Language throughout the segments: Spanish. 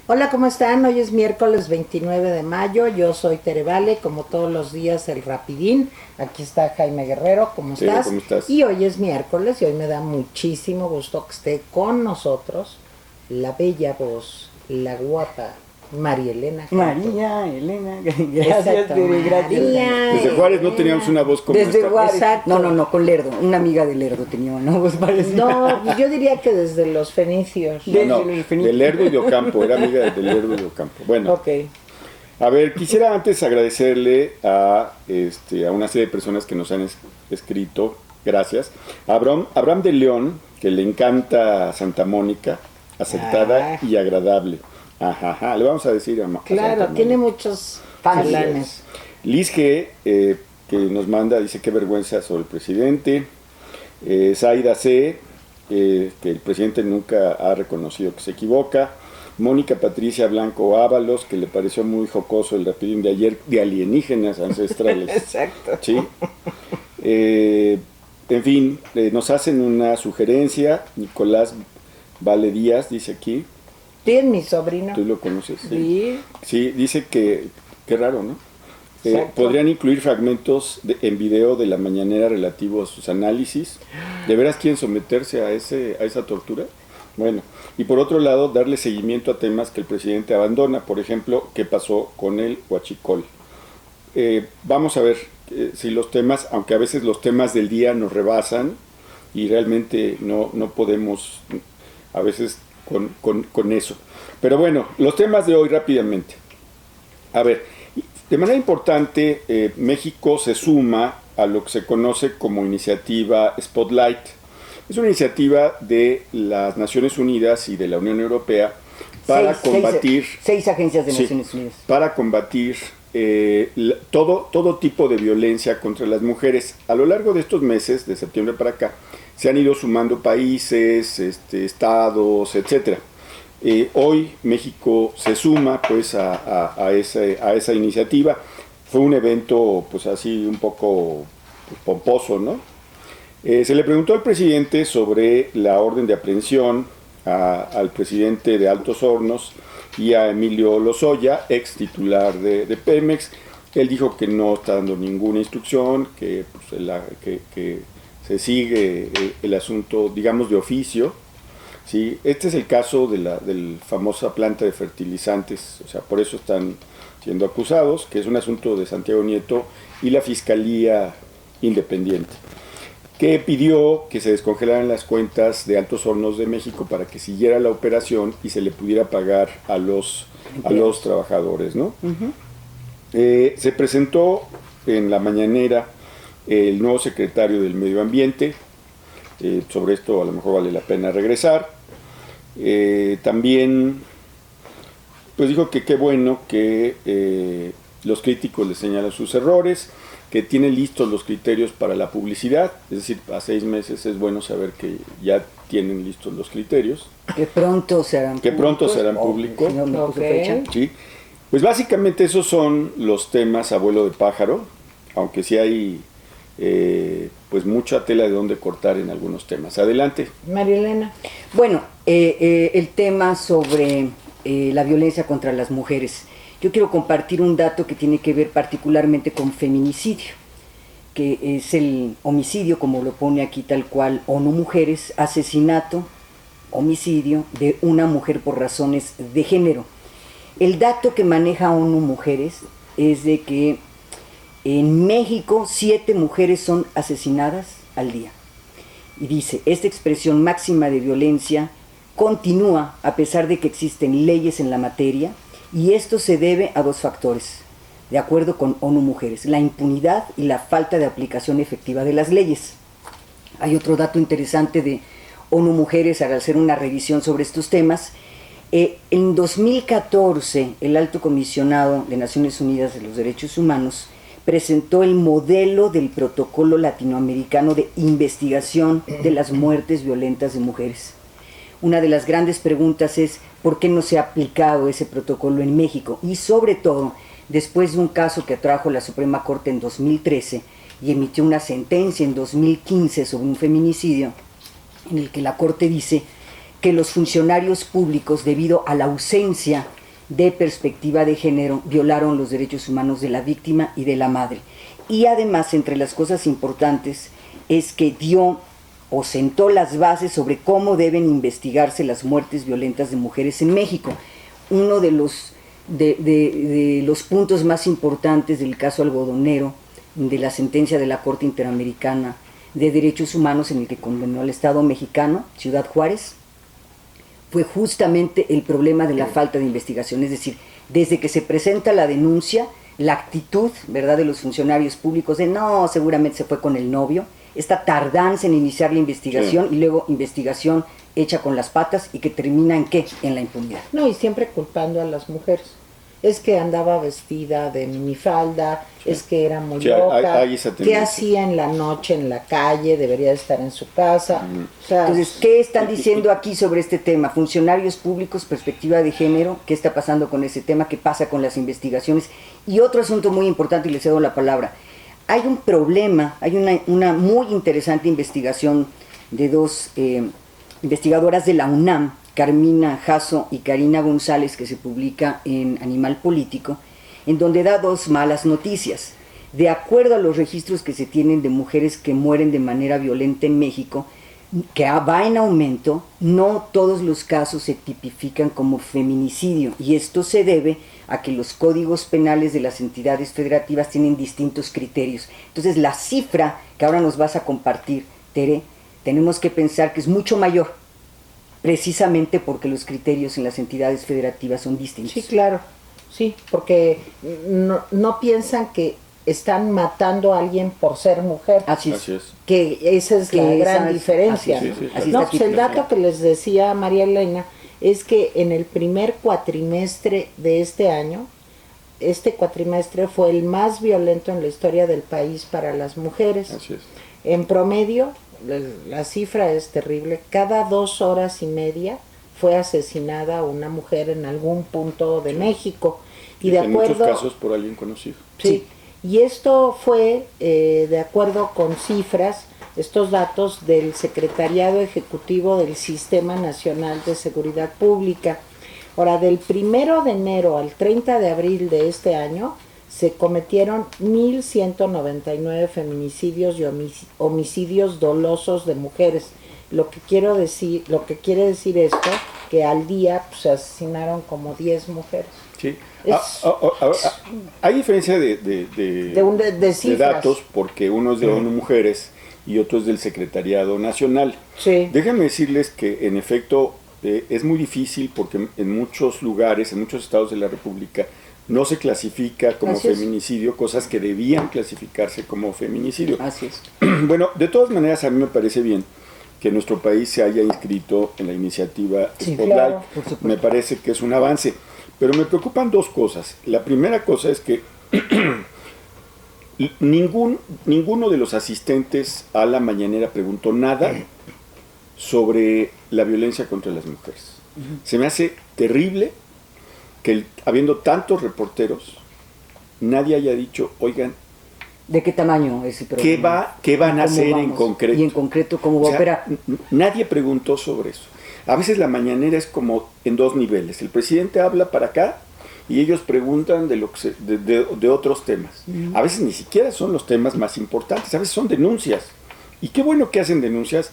Hola, ¿cómo están? Hoy es miércoles 29 de mayo, yo soy Tere Vale, como todos los días el Rapidín. Aquí está Jaime Guerrero, ¿cómo Tere, estás? ¿cómo estás? Y hoy es miércoles y hoy me da muchísimo gusto que esté con nosotros la bella voz, la guapa María Elena Campos. María Elena, gracias, Exacto, Tere, gracias. María Desde Juárez no teníamos una voz como Desde esta. Juárez. Exacto. No, con Lerdo. Una amiga de Lerdo tenía una voz parecida. No, yo diría que desde los fenicios. De- No, Desde el infinito. de Lerdo y de Ocampo, era amiga de Lerdo y de Ocampo. Bueno, Ok. a ver, quisiera antes agradecerle a una serie de personas que nos han escrito, gracias. Abraham de León, que le encanta Santa Mónica, aceptada y agradable. Ajá, le vamos a decir a Claro, Santa tiene Mónica. muchos Fans. planes. Liz G, que nos manda, dice qué vergüenza sobre el presidente. Zaida C, que el presidente nunca ha reconocido que se equivoca. Mónica Patricia Blanco Ábalos, que le pareció muy jocoso el rapidín de ayer de alienígenas ancestrales. Exacto. ¿Sí? En fin, nos hacen una sugerencia. Nicolás Vale Díaz dice aquí, Sí, es mi sobrino. ¿tú lo conoces? Sí. Sí, dice que, qué raro, ¿no? Exacto. Podrían incluir fragmentos en video de la mañanera relativo a sus análisis. ¿De veras quieren someterse a esa tortura? Bueno, y por otro lado, darle seguimiento a temas que el presidente abandona. Por ejemplo, ¿qué pasó con el huachicol? Vamos a ver si los temas, aunque a veces los temas del día nos rebasan y realmente no podemos a veces con eso. Pero bueno, los temas de hoy rápidamente. A ver, de manera importante, México se suma a lo que se conoce como iniciativa Spotlight. Es una iniciativa de las Naciones Unidas y de la Unión Europea para combatir... Seis agencias de Sí, Naciones Unidas. para combatir todo tipo de violencia contra las mujeres. A lo largo de estos meses, de septiembre para acá, se han ido sumando países, estados, etcétera. Hoy México se suma pues a esa iniciativa. Fue un evento pues así un poco pomposo, ¿no? Se le preguntó al presidente sobre la orden de aprehensión al presidente de Altos Hornos y a Emilio Lozoya, ex titular de Pemex. Él dijo que no está dando ninguna instrucción, que se sigue el asunto, digamos, de oficio. ¿Sí? Este es el caso de la famosa planta de fertilizantes, o sea, por eso están siendo acusados, que es un asunto de Santiago Nieto y la Fiscalía Independiente, que pidió que se descongelaran las cuentas de Altos Hornos de México para que siguiera la operación y se le pudiera pagar a los trabajadores, ¿no? Se presentó en la mañanera el nuevo secretario del Medio Ambiente. Sobre esto a lo mejor vale la pena regresar. También pues dijo que qué bueno que los críticos le señalan sus errores, que tienen listos los criterios para la publicidad, es decir, a 6 meses es bueno saber que ya tienen listos los criterios. Que pronto serán públicos. Si no me puso Ok. fecha. ¿Sí? Pues básicamente esos son los temas, abuelo de pájaro, aunque sí hay pues mucha tela de donde cortar en algunos temas. Adelante. María Elena. Bueno, el tema sobre la violencia contra las mujeres. Yo quiero compartir un dato que tiene que ver particularmente con feminicidio, que es el homicidio, como lo pone aquí tal cual, ONU Mujeres, asesinato, homicidio de una mujer por razones de género. El dato que maneja ONU Mujeres es de que en México 7 mujeres son asesinadas al día. Y dice, esta expresión máxima de violencia continúa a pesar de que existen leyes en la materia, y esto se debe a 2 factores, de acuerdo con ONU Mujeres: la impunidad y la falta de aplicación efectiva de las leyes. Hay otro dato interesante de ONU Mujeres al hacer una revisión sobre estos temas. En 2014, el Alto Comisionado de Naciones Unidas de los Derechos Humanos presentó el modelo del Protocolo Latinoamericano de Investigación de las Muertes Violentas de Mujeres. Una de las grandes preguntas es ¿por qué no se ha aplicado ese protocolo en México? Y sobre todo, después de un caso que trajo la Suprema Corte en 2013 y emitió una sentencia en 2015 sobre un feminicidio, en el que la Corte dice que los funcionarios públicos, debido a la ausencia de perspectiva de género, violaron los derechos humanos de la víctima y de la madre. Y además, entre las cosas importantes, es que dio o sentó las bases sobre cómo deben investigarse las muertes violentas de mujeres en México. Uno de los puntos más importantes del caso algodonero, de la sentencia de la Corte Interamericana de Derechos Humanos, en el que condenó al Estado mexicano, Ciudad Juárez, fue justamente el problema de la falta de investigación. Es decir, desde que se presenta la denuncia, la actitud, ¿verdad?, de los funcionarios públicos de no, seguramente se fue con el novio, esta tardanza en iniciar la investigación, sí, y luego investigación hecha con las patas y que termina en ¿qué? En la impunidad. No, y siempre culpando a las mujeres. Es que andaba vestida de minifalda, sí, es que era muy loca, ¿qué hacía en la noche en la calle? Debería estar en su casa. O sea, entonces, ¿qué están diciendo aquí sobre este tema? Funcionarios públicos, perspectiva de género, ¿qué está pasando con ese tema? ¿Qué pasa con las investigaciones? Y otro asunto muy importante, y les cedo la palabra. Hay un problema, hay una muy interesante investigación de dos investigadoras de la UNAM, Carmina Jasso y Karina González, que se publica en Animal Político, en donde da dos malas noticias. De acuerdo a los registros que se tienen de mujeres que mueren de manera violenta en México, que va en aumento, no todos los casos se tipifican como feminicidio, y esto se debe a que los códigos penales de las entidades federativas tienen distintos criterios. Entonces, la cifra que ahora nos vas a compartir, Tere, tenemos que pensar que es mucho mayor, precisamente porque los criterios en las entidades federativas son distintos. Sí, claro, sí, porque no piensan que están matando a alguien por ser mujer. Así es. Que esa es la gran diferencia. No, pues el dato que les decía María Elena es que en el primer cuatrimestre de este año, este cuatrimestre fue el más violento en la historia del país para las mujeres. Así es. En promedio, la cifra es terrible, cada 2 horas y media fue asesinada una mujer en algún punto de México. Y de acuerdo, en muchos casos por alguien conocido. Sí, y esto fue de acuerdo con cifras, estos datos del Secretariado Ejecutivo del Sistema Nacional de Seguridad Pública. Ahora, del 1 de enero al 30 de abril de este año, se cometieron 1.199 feminicidios y homicidios dolosos de mujeres. Lo que quiere decir esto, que al día pues, se asesinaron como 10 mujeres. Sí. Hay diferencia de datos, porque uno es de ONU Mujeres y otro es del Secretariado Nacional. Sí. Déjenme decirles que en efecto es muy difícil porque en muchos lugares, en muchos estados de la República, no se clasifica como feminicidio, cosas que debían clasificarse como feminicidio. Así es. Bueno, de todas maneras, a mí me parece bien que nuestro país se haya inscrito en la iniciativa Spotlight. Claro, me parece que es un avance. Pero me preocupan dos cosas. La primera cosa es que ninguno de los asistentes a la mañanera preguntó nada sobre la violencia contra las mujeres. Se me hace terrible que habiendo tantos reporteros, nadie haya dicho, oigan, ¿de qué tamaño es el problema? ¿Qué van a hacer en concreto? Y en concreto, ¿cómo va a operar? Nadie preguntó sobre eso. A veces la mañanera es como en dos niveles. El presidente habla para acá y ellos preguntan de otros temas. A veces ni siquiera son los temas más importantes, a veces son denuncias. Y qué bueno que hacen denuncias,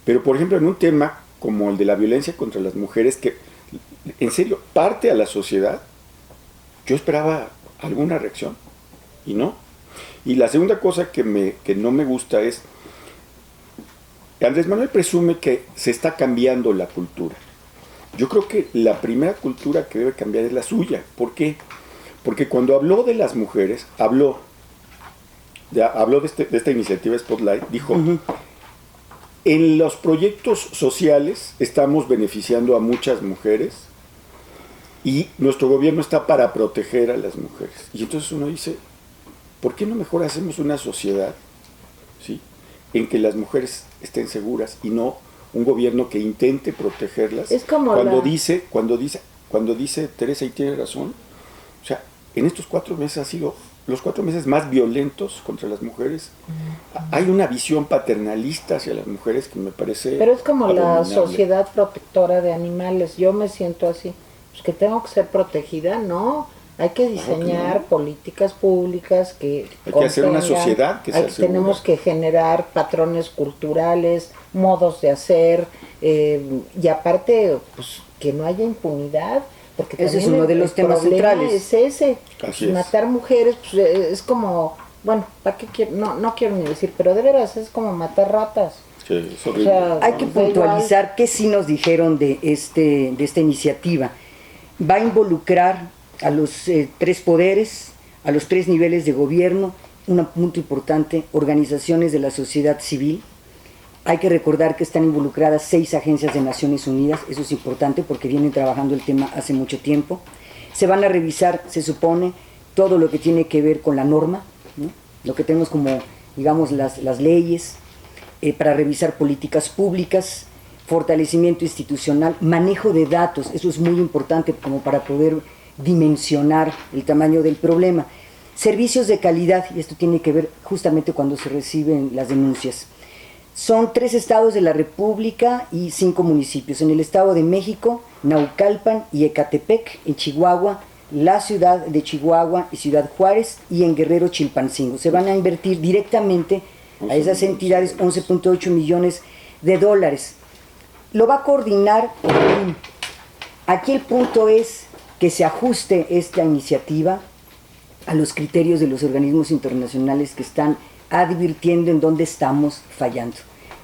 pero por ejemplo en un tema como el de la violencia contra las mujeres, que en serio parte a la sociedad, yo esperaba alguna reacción y no. Y la segunda cosa que no me gusta es, Andrés Manuel presume que se está cambiando la cultura. Yo creo que la primera cultura que debe cambiar es la suya. ¿Por qué? Porque cuando habló de las mujeres, habló de esta iniciativa Spotlight, dijo, en los proyectos sociales estamos beneficiando a muchas mujeres y nuestro gobierno está para proteger a las mujeres. Y entonces uno dice, ¿por qué no mejor hacemos una sociedad, ¿sí?, en que las mujeres estén seguras y no un gobierno que intente protegerlas? Es como cuando dice Teresa, y tiene razón, o sea, en estos 4 meses ha sido los 4 meses más violentos contra las mujeres. Hay una visión paternalista hacia las mujeres que me parece Pero es como la abominable. sociedad protectora de animales. Yo me siento así. Pues que tengo que ser protegida, no. Hay que diseñar no. políticas públicas que Hay que hacer una contengan, sociedad que sea segura. tenemos que generar patrones culturales, modos de hacer, y aparte, pues que no haya impunidad. Porque Ese es también uno de los temas problema centrales. es ese. Así Pues, es. matar mujeres pues, es como, bueno, ¿para qué quiero? No quiero ni decir, pero de veras es como matar ratas. Sí, es horrible. O sea, Hay que da igual. puntualizar qué sí nos dijeron de esta iniciativa. Va a involucrar a los 3 poderes, a los 3 niveles de gobierno, un punto importante, organizaciones de la sociedad civil. Hay que recordar que están involucradas 6 agencias de Naciones Unidas, eso es importante porque vienen trabajando el tema hace mucho tiempo. Se van a revisar, se supone, todo lo que tiene que ver con la norma, ¿no? Lo que tenemos como, digamos, las leyes, para revisar políticas públicas, fortalecimiento institucional, manejo de datos, eso es muy importante como para poder dimensionar el tamaño del problema. Servicios de calidad, y esto tiene que ver justamente cuando se reciben las denuncias. Son 3 estados de la República y 5 municipios. En el Estado de México, Naucalpan y Ecatepec, en Chihuahua, la ciudad de Chihuahua y Ciudad Juárez, y en Guerrero, Chilpancingo. Se van a invertir directamente a esas entidades 11.8 millones de dólares. Lo va a coordinar el INE. Aquí el punto es que se ajuste esta iniciativa a los criterios de los organismos internacionales que están advirtiendo en dónde estamos fallando.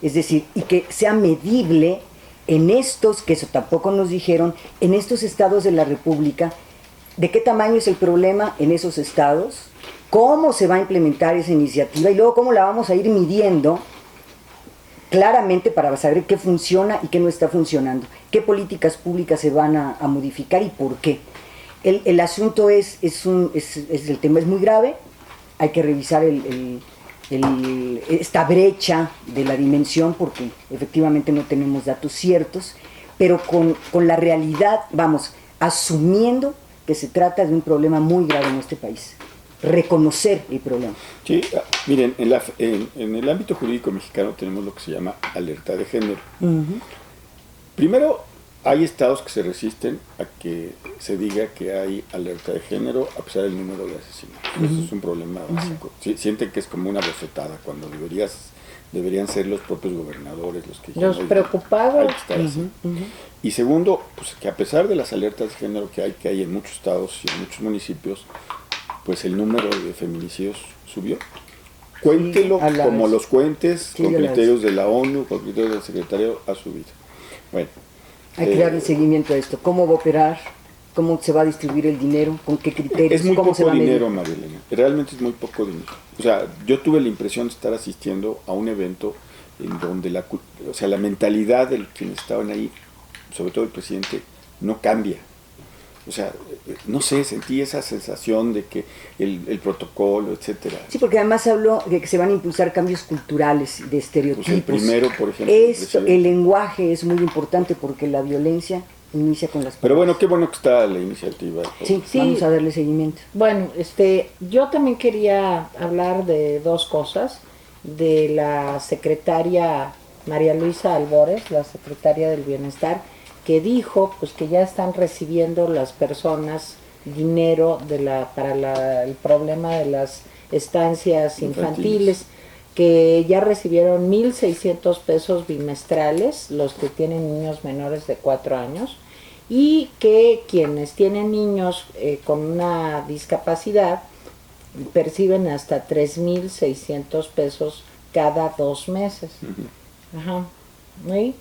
Es decir, y que sea medible en estos, que eso tampoco nos dijeron, en estos estados de la República, de qué tamaño es el problema en esos estados, cómo se va a implementar esa iniciativa y luego cómo la vamos a ir midiendo claramente para saber qué funciona y qué no está funcionando, qué políticas públicas se van a modificar y por qué. El asunto el tema es muy grave, hay que revisar esta brecha de la dimensión porque efectivamente no tenemos datos ciertos, pero con la realidad, vamos, asumiendo que se trata de un problema muy grave en este país, reconocer el problema. Sí, miren, en el ámbito jurídico mexicano tenemos lo que se llama alerta de género. Primero, hay estados que se resisten a que se diga que hay alerta de género a pesar del número de asesinatos. Eso es un problema básico. Sí, sienten que es como una bofetada cuando deberían ser los propios gobernadores los que Los "Oigan, preocupados". hay que estar así". Y segundo, pues que a pesar de las alertas de género que hay en muchos estados y en muchos municipios, pues el número de feminicidios subió. Cuéntelo como los cuentes, con criterios de la ONU, con criterios del secretario, ha subido. Bueno. Hay que darle seguimiento a esto. ¿Cómo va a operar? ¿Cómo se va a distribuir el dinero? ¿Con qué criterios? Es muy ¿Cómo se poco va a medir? dinero, María Elena. Realmente es muy poco dinero. O sea, yo tuve la impresión de estar asistiendo a un evento en donde la mentalidad de quienes estaban ahí, sobre todo el presidente, no cambia. O sea, no sé, sentí esa sensación de que el protocolo, etcétera. Sí, porque además habló de que se van a impulsar cambios culturales, de estereotipos. Pues el primero, por ejemplo, el lenguaje es muy importante porque la violencia inicia con las palabras. Pero bueno, qué bueno que está la iniciativa. Sí, Sí. vamos a darle seguimiento. Bueno, yo también quería hablar de 2 cosas, de la secretaria María Luisa Albores, la secretaria del Bienestar, que dijo pues que ya están recibiendo las personas dinero para el problema de las estancias infantiles, que ya recibieron 1,600 pesos bimestrales los que tienen niños menores de 4 años, y que quienes tienen niños con una discapacidad perciben hasta 3,600 pesos cada 2 meses. Ajá. ¿Sí?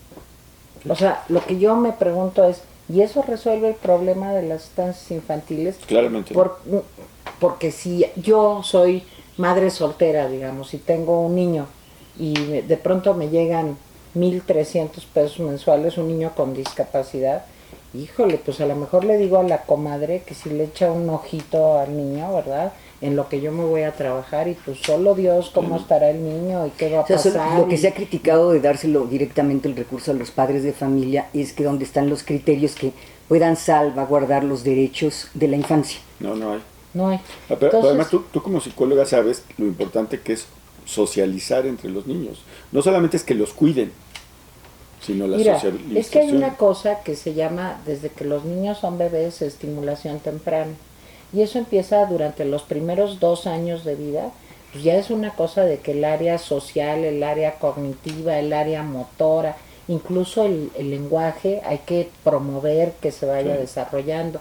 O sea, lo que yo me pregunto es, ¿y eso resuelve el problema de las estancias infantiles? Claramente. Porque si yo soy madre soltera, digamos, y tengo un niño y de pronto me llegan 1,300 pesos mensuales, un niño con discapacidad, híjole, pues a lo mejor le digo a la comadre que si le echa un ojito al niño, ¿verdad?, en lo que yo me voy a trabajar, y pues solo Dios cómo estará el niño y qué va a pasar. Lo que se ha criticado de dárselo directamente el recurso a los padres de familia es que donde están los criterios que puedan salvaguardar los derechos de la infancia. No hay. no hay. Pero Entonces, además tú como psicóloga sabes lo importante que es socializar entre los niños. No solamente es que los cuiden, sino la mira, socialización. es que hay una cosa que se llama, desde que los niños son bebés, estimulación temprana. Y eso empieza durante los primeros 2 años de vida. Pues ya es una cosa de que el área social, el área cognitiva, el área motora, incluso el lenguaje, hay que promover que se vaya desarrollando.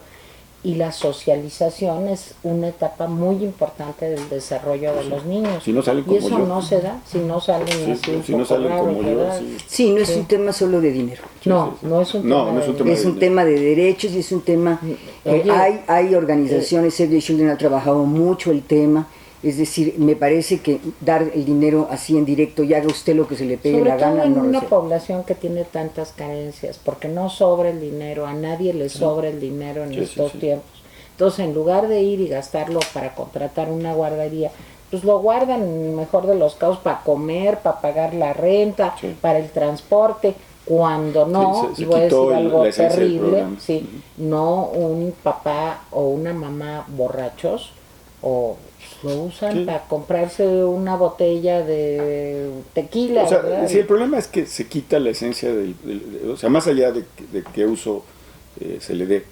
Y la socialización es una etapa muy importante del desarrollo de los niños. Si no salen y como eso yo. no se da, si no salen así un si no poco salen raros, como yo, ¿verdad? sí. Sí, no es un tema solo de dinero. No, no es un tema. No es un de- tema Es un tema de derechos y es un tema... Oye, hay organizaciones, Save the Children ha trabajado mucho el tema, es decir, me parece que dar el dinero así en directo y haga usted lo que se le pegue sobre la todo gana, en no una recibe. población que tiene tantas carencias, porque no sobra el dinero, a nadie le sobra el dinero en Sí, estos sí. tiempos. Entonces, en lugar de ir y gastarlo para contratar una guardería, pues lo guardan en el mejor de los casos para comer, para pagar la renta, Sí. para el transporte, cuando no, Sí, se y voy a quitó decir algo la esencia del terrible, programa. sí, no un papá o una mamá borrachos, o lo usan Sí. para comprarse una botella de tequila, O sea, ¿verdad? sí, el problema es que se quita la esencia o sea, más allá de qué uso se le dé,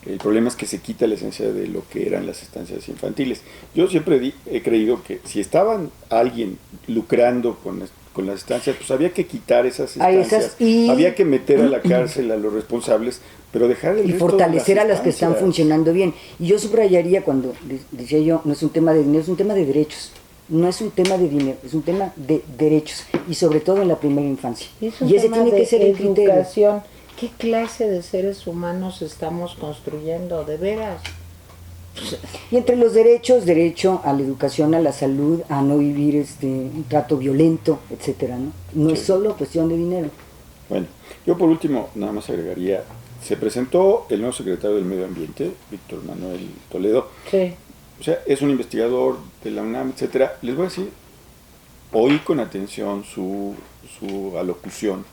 el problema es que se quita la esencia de lo que eran las estancias infantiles. Yo siempre he creído que si estaban alguien lucrando con las estancias, pues había que quitar esas A estancias, esas y- había que meter a la cárcel a los responsables, pero dejar el Y resto de fortalecer a las que están estancias. funcionando bien. Y yo subrayaría cuando decía yo, no es un tema de dinero, es un tema de derechos. No es un tema de dinero, es un tema de derechos. Y sobre todo en la primera infancia. Es un Y ese tema tiene de que ser el criterio. educación. ¿Qué clase de seres humanos estamos construyendo? De veras. Y entre los derechos, derecho a la educación, a la salud, a no vivir un trato violento, etcétera, ¿no? No es Sí. solo cuestión de dinero. Bueno, yo por último nada más agregaría, se presentó el nuevo secretario del Medio Ambiente, Víctor Manuel Toledo. Sí. O sea, es un investigador de la UNAM, etcétera. Les voy a decir, oí con atención su alocución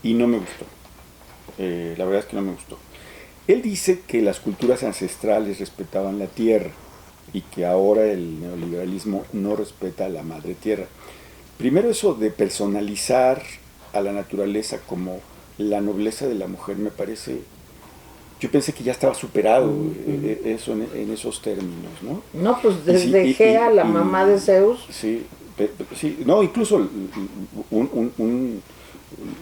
y no me gustó. La verdad es que no me gustó. Él dice que las culturas ancestrales respetaban la tierra y que ahora el neoliberalismo no respeta a la madre tierra. Primero, eso de personalizar a la naturaleza como la nobleza de la mujer me parece... Yo pensé que ya estaba superado eso en esos términos, ¿no? No, pues Y sí, desde Gea, la y- mamá de Zeus. Sí, sí, no, incluso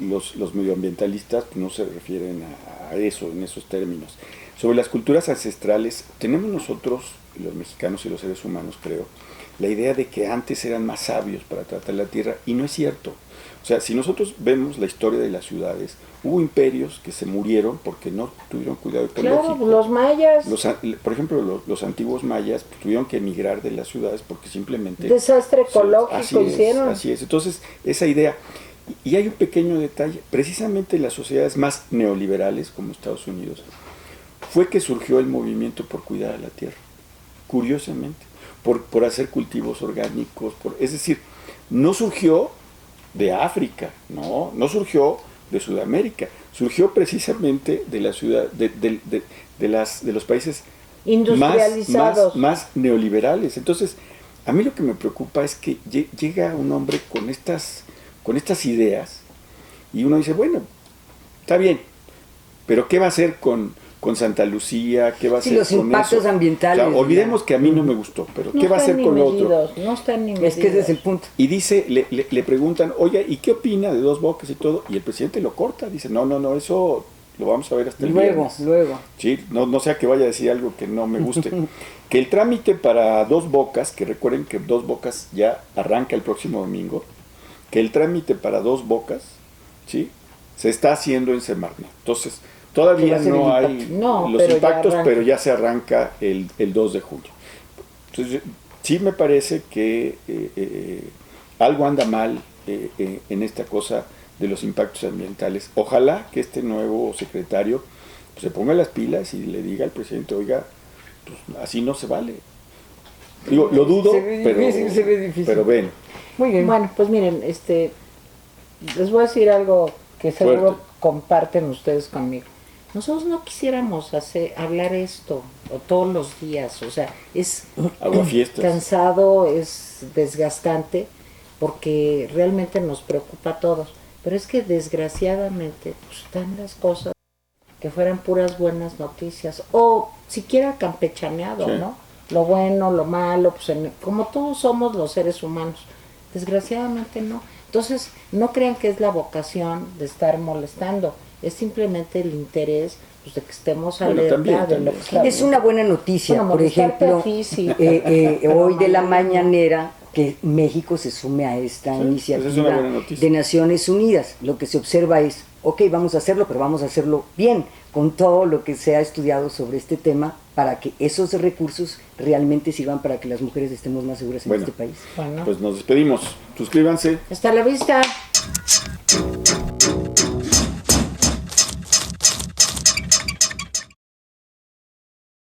los medioambientalistas no se refieren a eso en esos términos. Sobre las culturas ancestrales, tenemos nosotros, los mexicanos y los seres humanos, creo, la idea de que antes eran más sabios para tratar la tierra, y no es cierto. O sea, si nosotros vemos la historia de las ciudades, hubo imperios que se murieron porque no tuvieron cuidado ecológico. Claro, pues los mayas. Por ejemplo, los antiguos mayas tuvieron que emigrar de las ciudades porque simplemente... Desastre Sí, ecológico hicieron. Así es. Entonces, esa idea... Y hay un pequeño detalle. Precisamente en las sociedades más neoliberales, como Estados Unidos, fue que surgió el movimiento por cuidar a la tierra. Curiosamente. Por hacer cultivos orgánicos. Es decir, no surgió de África, no surgió de Sudamérica. Surgió precisamente de la ciudad, de los países Industrializados. más neoliberales. Entonces, a mí lo que me preocupa es que llega un hombre con estas ideas y uno dice, bueno, está bien, pero ¿qué va a hacer con Santa Lucía? ¿Qué va a Sí, hacer los con impactos eso? ambientales, O sea, olvidemos que a mí no me gustó, pero No ¿qué va a están hacer ni con lo otro? medidos, no están ni medidos. Es que ese es el punto. Y dice, le preguntan, oye, ¿y qué opina de Dos Bocas y todo? Y el presidente lo corta, dice, no, eso lo vamos a ver hasta el viernes. Luego. Sí, no sea que vaya a decir algo que no me guste. Que el trámite para Dos Bocas, que recuerden que Dos Bocas ya arranca el próximo domingo, que el trámite para Dos Bocas, ¿sí?, se está haciendo en Semarnat. Entonces, todavía ¿Qué va a ser el no hay impacto? No, los pero ya impactos, arranca. pero ya se arranca el 2 de julio. Entonces, sí me parece que algo anda mal en esta cosa de los impactos ambientales. Ojalá que este nuevo secretario pues, se ponga las pilas y le diga al presidente, oiga, pues, así no se vale. Digo, lo dudo, Se ve difícil. pero ven. Muy bien. Bueno, pues miren, les voy a decir algo que seguro Fuerte. comparten ustedes conmigo. nosotros no quisiéramos hablar esto o todos los días, o sea, es Aguafiestas. cansado, es desgastante, porque realmente nos preocupa a todos. Pero es que desgraciadamente pues, están las cosas que fueran puras buenas noticias, o siquiera campechaneado, Sí. ¿no? Lo bueno, lo malo, pues como todos somos los seres humanos. Desgraciadamente no. Entonces, no crean que es la vocación de estar molestando, es simplemente el interés pues, de que estemos Bueno, alerta también, de lo también. que está Es una buena noticia, Bueno, por molestarte ejemplo, a ti, sí. hoy de la mañanera que México se sume a esta Sí, iniciativa esa es una buena noticia. de Naciones Unidas. Lo que se observa es, ok, vamos a hacerlo, pero vamos a hacerlo bien, con todo lo que se ha estudiado sobre este tema, para que esos recursos realmente sirvan para que las mujeres estemos más seguras en Bueno. este país. Bueno, Pues nos despedimos. Suscríbanse. hasta la vista.